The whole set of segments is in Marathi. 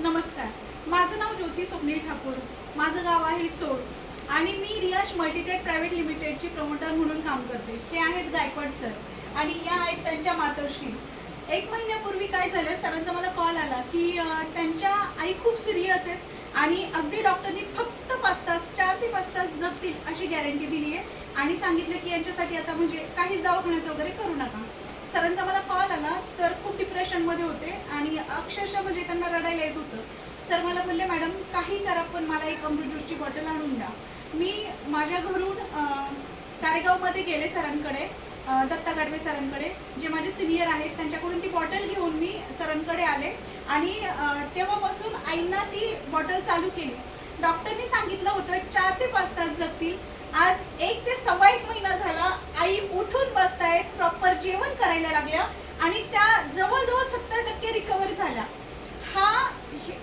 नमस्कार, माझं नाव ज्योती स्वप्नील ठाकूर, माझं गाव आहे सोड आणि मी रियाज मल्टीटेक प्रायव्हेट लिमिटेडची प्रमोटर म्हणून काम करते. ते आहेत गायकवाड सर आणि या आहेत त्यांच्या मातोश्री. 1 महिन्यापूर्वी काय झालं, सरांचा मला कॉल आला की त्यांच्या आई खूप सिरियस आहेत आणि अगदी डॉक्टरनी फक्त 5 तास 4 ते 5 तास जगतील अशी गॅरंटी दिली आहे आणि सांगितलं की यांच्यासाठी आता म्हणजे काहीच दवाखान्याचं वगैरे करू नका. सरांचा मला कॉल आला, सर खूप डिप्रेशनमध्ये होते आणि अक्षरशः म्हणजे त्यांना रडायला येत होतं. सर मला बोलले, मॅडम काही करा पण मला एक अमृत ज्यूसची बॉटल आणून द्या. मी माझ्या घरून कारेगावमध्ये गेले सरांकडे, दत्ता गाडवे सरांकडे, जे माझे सिनियर आहेत त्यांच्याकडून ती बॉटल घेऊन मी सरांकडे आले आणि तेव्हापासून आईंना ती बॉटल चालू केली. डॉक्टरनी सांगितलं होतं 4 ते 5 तास जगतील. आज 1 ते सव्वा 1 महिना झाला, आई उठून बसतायत, प्रॉपर जेवण करायला लागल्या आणि त्या जवळजवळ 70% रिकव्हरी झाल्या.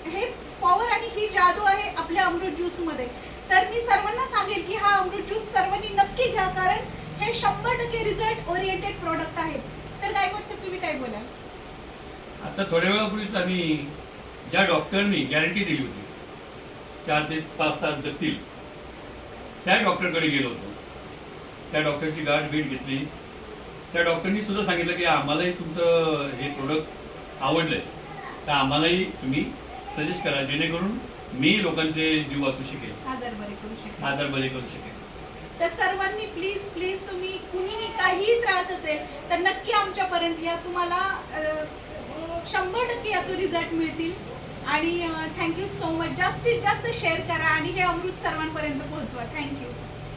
हे पॉवर आणि ही जादू आहे आपल्या अमृत ज्यूसमध्ये. तर मी सर्वांना सांगेल की हा अमृत ज्यूस सर्वांनी नक्की घ्या, कारण हे 100% रिझल्ट ओरिएंटेड प्रोडक्ट आहे. तर गायकवाड सर, तुम्ही काय बोलाल? आता थोड्या वेळापूर्वीच आम्ही ज्या डॉक्टरनी गॅरंटी दिली होती 4 ते 5 तास जगतील, त्या डॉक्टरकडे गेलो होतो. त्या डॉक्टरची गाठ भेट घेतली. त्या डॉक्टरनी सुद्धा सांगितलं की आम्हालाही तुमचं हे प्रोडक्ट आवडलंय, तर आम्हालाही तुम्ही सजेस्ट करा, जेणेकरून मी लोकांचे जीव वाचू शकेल, आजार बरे करू शकेल. तर सर्वांनी प्लीज प्लीज, तुम्ही कुणीही काहीही त्रास असेल तर नक्की आमच्यापर्यंत या, तुम्हाला 100% यातून रिझल्ट मिळतील. आणि थँक्यू सो मच. जास्तीत जास्त शेअर करा आणि हे अमृत सर्वांपर्यंत पोहोचवा. थँक्यू.